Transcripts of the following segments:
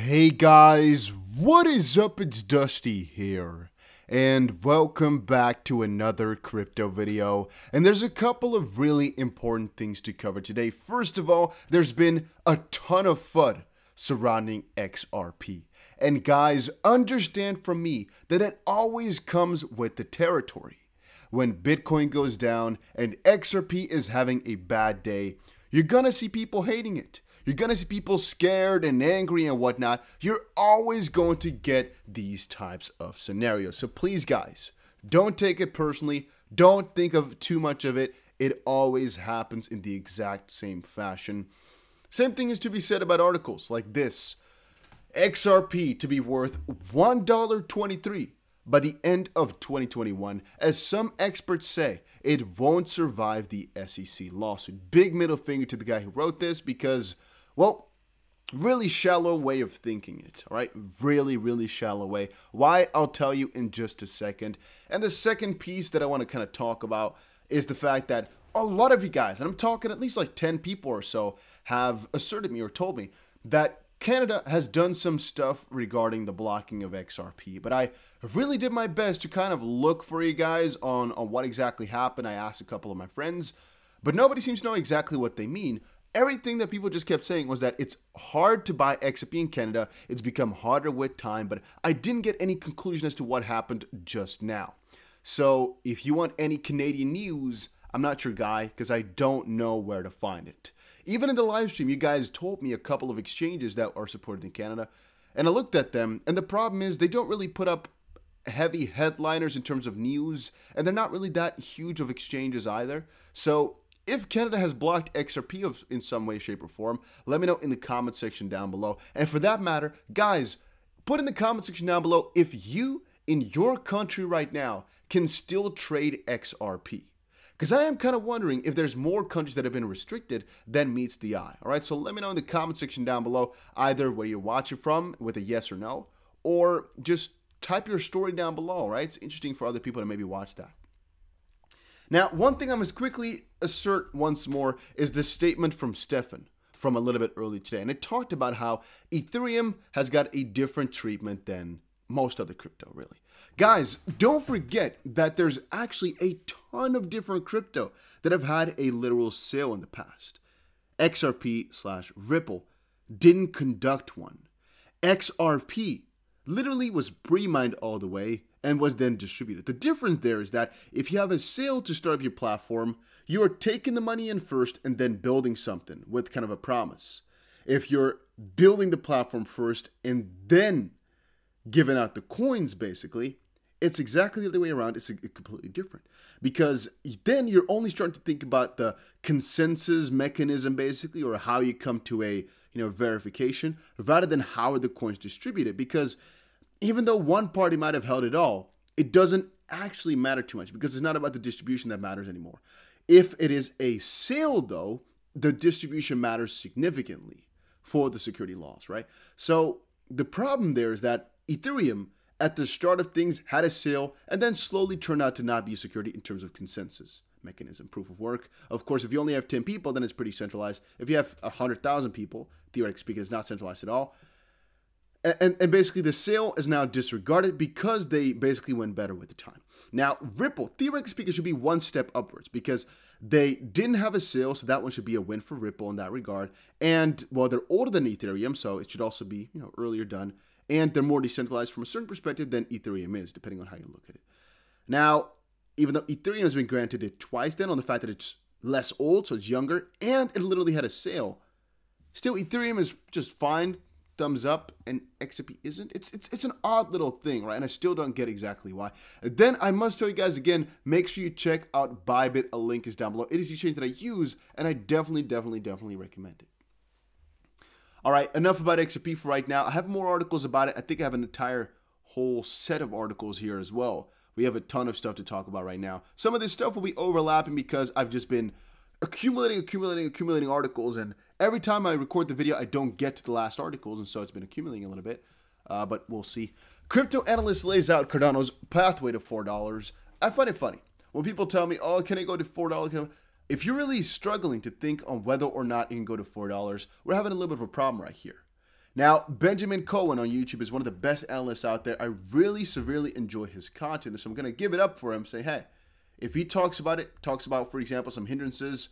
Hey guys, what is up? It's Dusty here, and welcome back to another crypto video. And there's a couple of really important things to cover today. First of all, there's been a ton of FUD surrounding XRP. And guys, understand from me that it always comes with the territory. When Bitcoin goes down and XRP is having a bad day, you're gonna see people hating it. You're going to see people scared and angry and whatnot. You're always going to get these types of scenarios. So please, guys, don't take it personally. Don't think of too much of it. It always happens in the exact same fashion. Same thing is to be said about articles like this. XRP to be worth $1.23 by the end of 2021. As some experts say, it won't survive the SEC lawsuit. Big middle finger to the guy who wrote this because, well, really shallow way of thinking it, all right? Really shallow way. Why? I'll tell you in just a second. And the second piece that I want to kind of talk about is the fact that a lot of you guys, and I'm talking at least like 10 people or so, have asserted me or told me that Canada has done some stuff regarding the blocking of XRP, but I really did my best to kind of look for you guys on what exactly happened. I asked a couple of my friends, but nobody seems to know exactly what they mean. Everything that people just kept saying was that it's hard to buy XRP in Canada. It's become harder with time, but I didn't get any conclusion as to what happened just now. So if you want any Canadian news, I'm not your guy because I don't know where to find it. Even in the live stream, you guys told me a couple of exchanges that are supported in Canada, and I looked at them, and the problem is they don't really put up heavy headliners in terms of news, and they're not really that huge of exchanges either. So if Canada has blocked XRP in some way, shape, or form, let me know in the comment section down below. And for that matter, guys, put in the comment section down below if you, in your country right now, can still trade XRP. Because I am kind of wondering if there's more countries that have been restricted than meets the eye. All right, so let me know in the comment section down below, either where you're watching from with a yes or no, or just type your story down below, right? It's interesting for other people to maybe watch that. Now, one thing I must quickly assert once more is the statement from Stefan from a little bit earlier today. And it talked about how Ethereum has got a different treatment than most other crypto, really. Guys, don't forget that there's actually a ton of different crypto that have had a literal sale in the past. XRP/Ripple didn't conduct one. XRP literally was pre-mined all the way and was then distributed. The difference there is that if you have a sale to start up your platform, you are taking the money in first and then building something with kind of a promise. If you're building the platform first and then giving out the coins, basically, it's exactly the other way around. It's completely different because then you're only starting to think about the consensus mechanism, basically, or how you come to a verification, rather than how are the coins distributed. Because even though one party might have held it all, it doesn't actually matter too much because it's not about the distribution that matters anymore. If it is a sale, though, the distribution matters significantly for the security laws, right? So the problem there is that Ethereum, at the start of things, had a sale and then slowly turned out to not be security in terms of consensus mechanism, proof of work. Of course, if you only have 10 people, then it's pretty centralized. If you have 100,000 people, theoretically speaking, it's not centralized at all. And basically, the sale is now disregarded because they basically went better with the time. Now, Ripple, theoretically speaking, should be one step upwards because they didn't have a sale, so that one should be a win for Ripple in that regard. And, well, they're older than Ethereum, so it should also be, earlier done. And they're more decentralized from a certain perspective than Ethereum is, depending on how you look at it. Now, even though Ethereum has been granted it twice then on the fact that it's less old, so it's younger, and it literally had a sale, still Ethereum is just fine, thumbs up, and XRP isn't. It's an odd little thing, right? And I still don't get exactly why. Then I must tell you guys again, make sure you check out Bybit. A link is down below. It is the exchange that I use, and I definitely recommend it. All right, enough about XRP for right now. I have more articles about it. I think I have an entire whole set of articles here as well. We have a ton of stuff to talk about right now. Some of this stuff will be overlapping because I've just been accumulating articles, and every time I record the video, I don't get to the last articles, and so it's been accumulating a little bit, but we'll see. Crypto analyst lays out Cardano's pathway to $4. I find it funny when people tell me, oh, can I go to $4? If you're really struggling to think on whether or not you can go to $4, we're having a little bit of a problem right here. Now, Benjamin Cohen on YouTube is one of the best analysts out there. I really severely enjoy his content, so I'm going to give it up for him, say, hey, if he talks about, for example, some hindrances,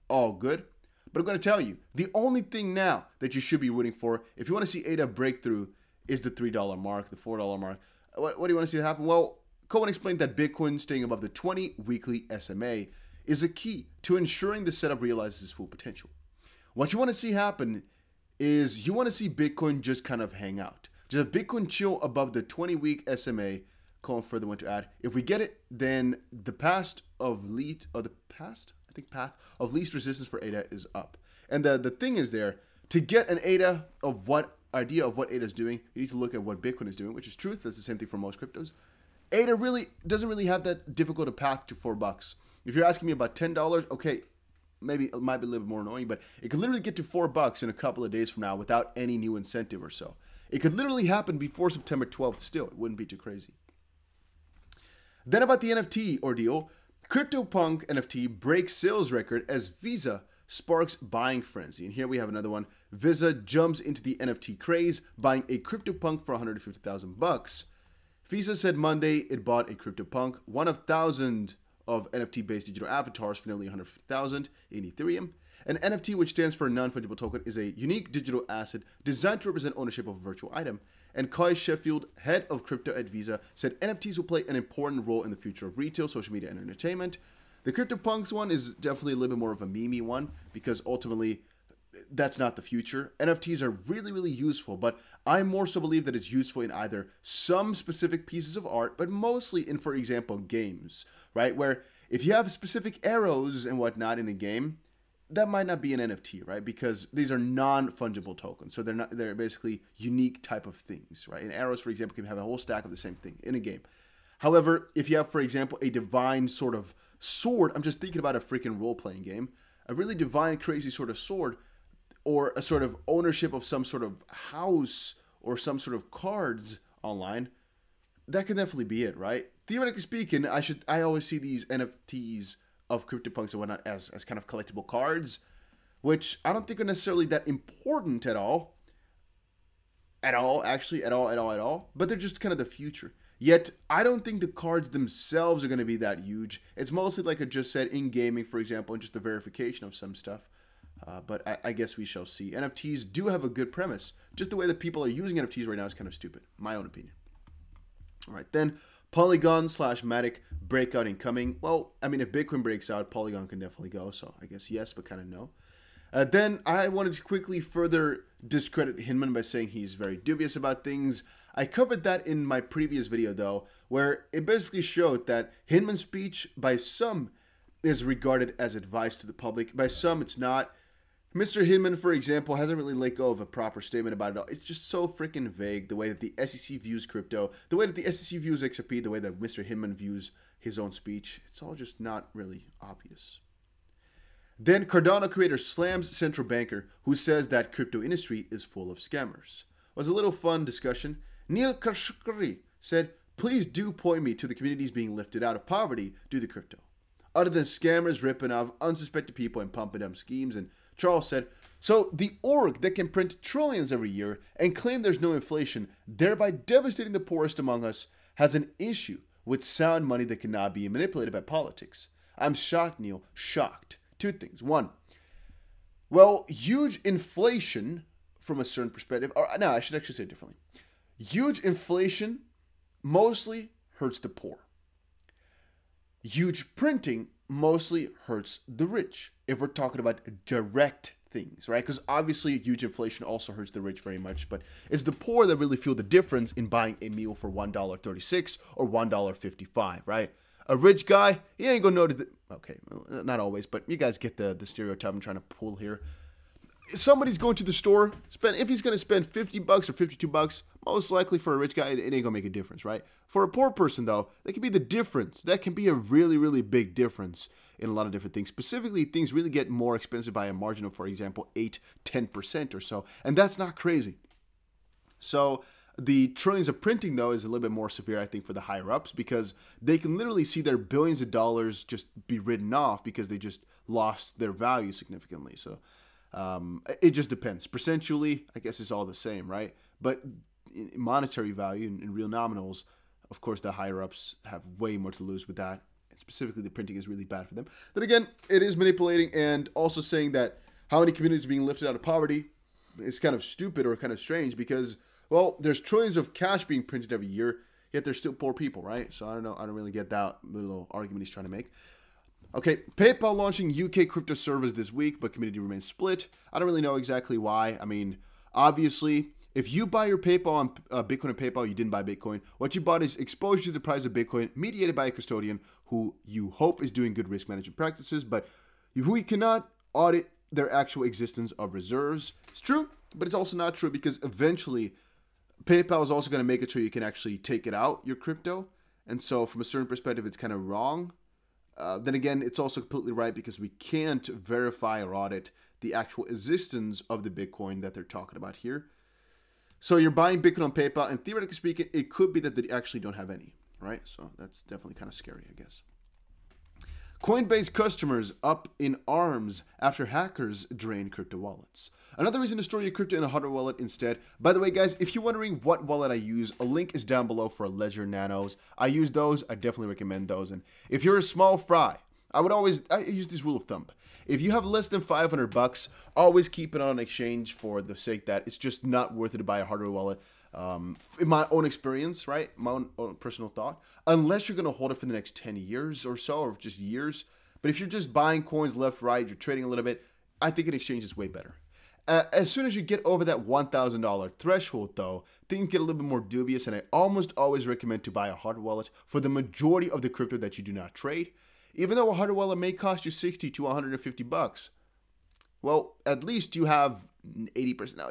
all good. But I'm going to tell you, the only thing now that you should be rooting for, if you want to see ADA breakthrough, is the $3 mark, the $4 mark. What do you want to see happen? Well, Cohen explained that Bitcoin staying above the 20 weekly SMA is a key to ensuring the setup realizes its full potential. What you want to see happen is you want to see Bitcoin just kind of hang out. Just have Bitcoin chill above the 20-week SMA. Cohen further went to add, if we get it, then the path of least resistance for ADA is up. And the thing is there, to get an ADA of idea of what ADA is doing, you need to look at what Bitcoin is doing, which is truth. That's the same thing for most cryptos. ADA really doesn't really have that difficult a path to $4. If you're asking me about $10, okay, maybe it might be a little bit more annoying, but it could literally get to $4 in a couple of days from now without any new incentive or so. It could literally happen before September 12th still. It wouldn't be too crazy. Then about the NFT ordeal, CryptoPunk NFT breaks sales record as Visa sparks buying frenzy. And here we have another one. Visa jumps into the NFT craze, buying a CryptoPunk for $150,000. Visa said Monday it bought a CryptoPunk, one of thousands of NFT-based digital avatars for nearly $150,000 in Ethereum. An NFT, which stands for a non-fungible token, is a unique digital asset designed to represent ownership of a virtual item. And Kai Sheffield, head of crypto at Visa, said NFTs will play an important role in the future of retail, social media, and entertainment. The CryptoPunks one is definitely a little bit more of a meme one because ultimately that's not the future. NFTs are really, really useful, but I more so believe that it's useful in either some specific pieces of art, but mostly in, for example, games, right? Where if you have specific arrows and whatnot in a game, that might not be an NFT, right? Because these are non-fungible tokens. So they're basically unique type of things, right? And arrows, for example, can have a whole stack of the same thing in a game. However, if you have, for example, a divine sort of sword, I'm just thinking about a freaking role-playing game, a really divine, crazy sort of sword, or a sort of ownership of some sort of house or some sort of cards online, that could definitely be it, right? Theoretically speaking, I always see these NFTs of CryptoPunks and whatnot as kind of collectible cards, which I don't think are necessarily that important at all, but they're just kind of the future. Yet, I don't think the cards themselves are going to be that huge. It's mostly like I just said in gaming, for example, and just the verification of some stuff. But I guess we shall see. NFTs do have a good premise. Just the way that people are using NFTs right now is kind of stupid. My own opinion. All right, then Polygon/Matic breakout incoming. Well, I mean, if Bitcoin breaks out, Polygon can definitely go. So I guess yes, but kind of no. Then I wanted to quickly further discredit Hinman by saying he's very dubious about things. I covered that in my previous video, though, where it basically showed that Hinman's speech by some is regarded as advice to the public. By some, it's not. Mr. Hinman, for example, hasn't really let go of a proper statement about it all. It's just so freaking vague, the way that the SEC views crypto, the way that the SEC views XRP, the way that Mr. Hinman views his own speech. It's all just not really obvious. Then Cardano creator slams central banker who says that crypto industry is full of scammers. It was a little fun discussion. Neil Kashkari said, please do point me to the communities being lifted out of poverty due to crypto, other than scammers ripping off unsuspected people and pumping up schemes. And Charles said, so the org that can print trillions every year and claim there's no inflation, thereby devastating the poorest among us, has an issue with sound money that cannot be manipulated by politics. I'm shocked, Neil, shocked. Two things. One, well, huge inflation from a certain perspective, or no, I should actually say it differently. Huge inflation mostly hurts the poor. Huge printing mostly hurts the rich, if we're talking about direct things, right? Because obviously huge inflation also hurts the rich very much, but it's the poor that really feel the difference in buying a meal for $1.36 or $1.55, right? A rich guy, he ain't gonna notice that. Okay, not always, but you guys get the stereotype I'm trying to pull here. If somebody's going to the store, if he's gonna spend 50 bucks or 52 bucks, most likely for a rich guy, it ain't gonna make a difference, right? For a poor person though, that can be the difference. That can be a really, really big difference in a lot of different things. Specifically, things really get more expensive by a margin of, for example, 8-10% or so, and that's not crazy. So the trillions of printing, though, is a little bit more severe, I think, for the higher-ups, because they can literally see their billions of dollars just be written off because they just lost their value significantly. So It just depends. Percentually, I guess it's all the same, right? But in monetary value, in real nominals, of course, the higher ups have way more to lose with that. And specifically, the printing is really bad for them. Then again, it is manipulating, and also saying that how many communities are being lifted out of poverty is kind of stupid or kind of strange because, well, there's trillions of cash being printed every year, yet there's still poor people, right? So I don't know. I don't really get that little argument he's trying to make. Okay, PayPal launching UK crypto service this week, but community remains split. I don't really know exactly why. I mean, obviously, if you buy your PayPal on Bitcoin and PayPal, you didn't buy Bitcoin. What you bought is exposure to the price of Bitcoin mediated by a custodian who you hope is doing good risk management practices, but who you cannot audit their actual existence of reserves. It's true, but it's also not true because eventually PayPal is also going to make it so you can actually take it out, your crypto. And so from a certain perspective, it's kind of wrong. Then again, it's also completely right because we can't verify or audit the actual existence of the Bitcoin that they're talking about here. So you're buying Bitcoin on PayPal, and theoretically speaking, it could be that they actually don't have any, right? So that's definitely kind of scary, I guess. Coinbase customers up in arms after hackers drain crypto wallets. Another reason to store your crypto in a hardware wallet instead. By the way, guys, if you're wondering what wallet I use, a link is down below for Ledger Nanos. I use those. I definitely recommend those. And if you're a small fry, I use this rule of thumb. If you have less than 500 bucks, always keep it on exchange for the sake that it's just not worth it to buy a hardware wallet. In my own experience, right? My own personal thought. Unless you're going to hold it for the next 10 years or so, or just years. But if you're just buying coins left, right, you're trading a little bit, I think an exchange is way better. As soon as you get over that $1,000 threshold, though, things get a little bit more dubious, and I almost always recommend to buy a hardware wallet for the majority of the crypto that you do not trade. Even though a hardware wallet may cost you 60 to 150 bucks, well, at least you have 80%. Now,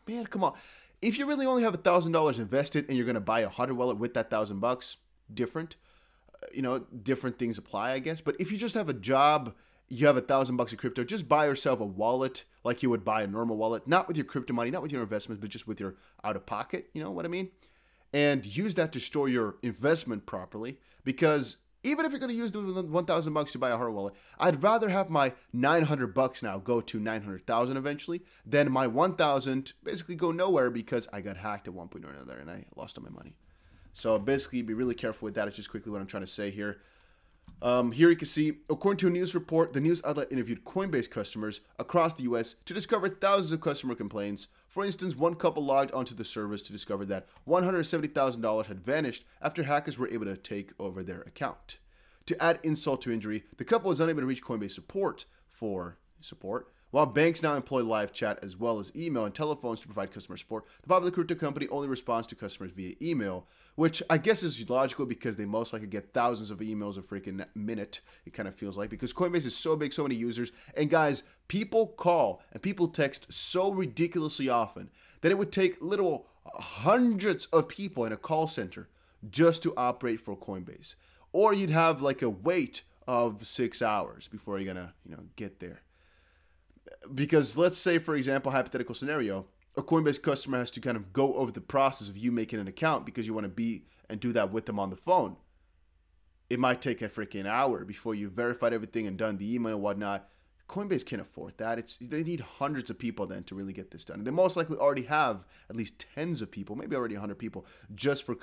man, come on. If you really only have $1,000 invested and you're going to buy a hardware wallet with that $1,000, different. Different things apply, I guess. But if you just have a job, you have $1,000 of crypto, just buy yourself a wallet like you would buy a normal wallet, not with your crypto money, not with your investments, but just with your out of pocket. You know what I mean? And use that to store your investment properly, because even if you're going to use the $1,000 to buy a hardware wallet, I'd rather have my $900 now go to $900,000 eventually than my $1,000 basically go nowhere because I got hacked at one point or another and I lost all my money. So basically, be really careful with that. It's just quickly what I'm trying to say here. Here you can see, according to a news report, the news outlet interviewed Coinbase customers across the US to discover thousands of customer complaints. For instance, one couple logged onto the service to discover that $170,000 had vanished after hackers were able to take over their account. To add insult to injury, the couple was unable to reach Coinbase support for support. While banks now employ live chat as well as email and telephones to provide customer support, the popular crypto company only responds to customers via email, which I guess is logical because they most likely get thousands of emails a freaking minute, it kind of feels like, because Coinbase is so big, so many users. And guys, people call and people text so ridiculously often that it would take little hundreds of people in a call center just to operate for Coinbase. Or you'd have like a wait of 6 hours before you're gonna, get there. Because let's say, for example, hypothetical scenario, a Coinbase customer has to kind of go over the process of you making an account because you want to be and do that with them on the phone. It might take a freaking hour before you verified everything and done the email and whatnot. Coinbase can't afford that. They need hundreds of people then to really get this done. And they most likely already have at least tens of people, maybe already 100 people just for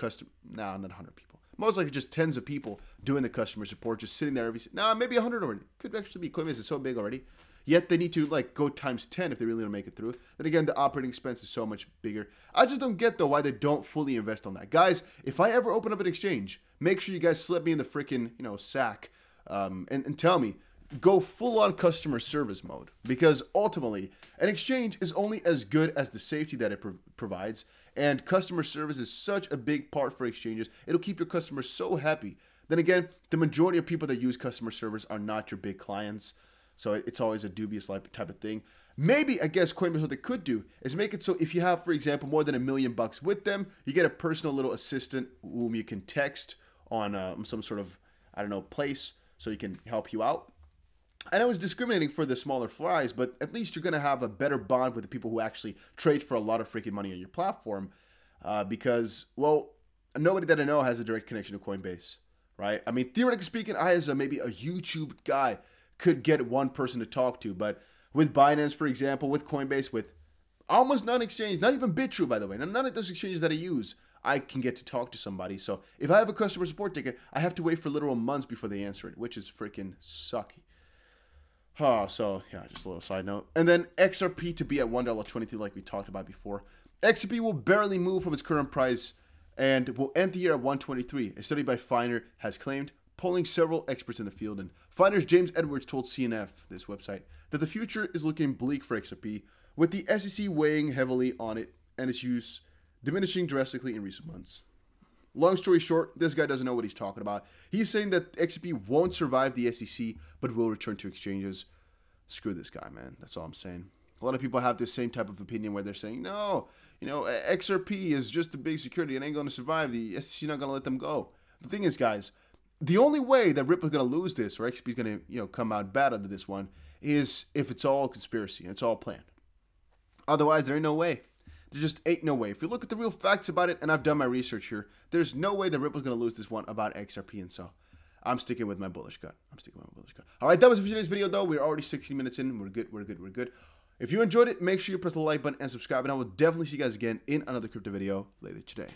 not 100 people. Most likely just tens of people doing the customer support, just sitting there maybe 100 already. Could actually be. Coinbase is so big already. Yet they need to go times 10 if they really want to make it through. Then again, the operating expense is so much bigger. I just don't get, though, why they don't fully invest on that. Guys, if I ever open up an exchange, make sure you guys slip me in the freaking, sack and tell me, go full-on customer service mode. Because ultimately, an exchange is only as good as the safety that it provides. And customer service is such a big part for exchanges. It'll keep your customers so happy. Then again, the majority of people that use customer service are not your big clients. So it's always a dubious type of thing. Maybe, I guess, Coinbase, what they could do is make it so if you have, for example, more than $1 million with them, you get a personal little assistant whom you can text on some sort of, place so he can help you out. I know it's discriminating for the smaller fries, but at least you're going to have a better bond with the people who actually trade for a lot of freaking money on your platform because, well, nobody that I know has a direct connection to Coinbase, right? I mean, theoretically speaking, I as maybe a YouTube guy could get one person to talk to, but with Binance, for example, with Coinbase, with almost none exchange, not even BITRUE, by the way. None of those exchanges that I use, I can get to talk to somebody. So if I have a customer support ticket, I have to wait for literal months before they answer it, which is freaking sucky. So yeah, just a little side note. And then XRP to be at $1.23 like we talked about before. XRP will barely move from its current price and will end the year at $1.23. A study by Finer has claimed, polling several experts in the field. And Finer's James Edwards told CNF, this website, that the future is looking bleak for XRP, with the SEC weighing heavily on it and its use diminishing drastically in recent months. Long story short, this guy doesn't know what he's talking about. He's saying that XRP won't survive the SEC, but will return to exchanges. Screw this guy, man. That's all I'm saying. A lot of people have this same type of opinion where they're saying, no, XRP is just a big security. It ain't going to survive. The SEC is not going to let them go. The thing is, guys, the only way that Ripple's going to lose this, or XRP is going to, come out bad under this one, is if it's all conspiracy and it's all planned. Otherwise, there ain't no way. There just ain't no way. If you look at the real facts about it, and I've done my research here, there's no way that Ripple's going to lose this one about XRP, and so I'm sticking with my bullish gut. All right, that was it for today's video, though. We're already 16 minutes in. We're good. If you enjoyed it, make sure you press the like button and subscribe, and I will definitely see you guys again in another crypto video later today.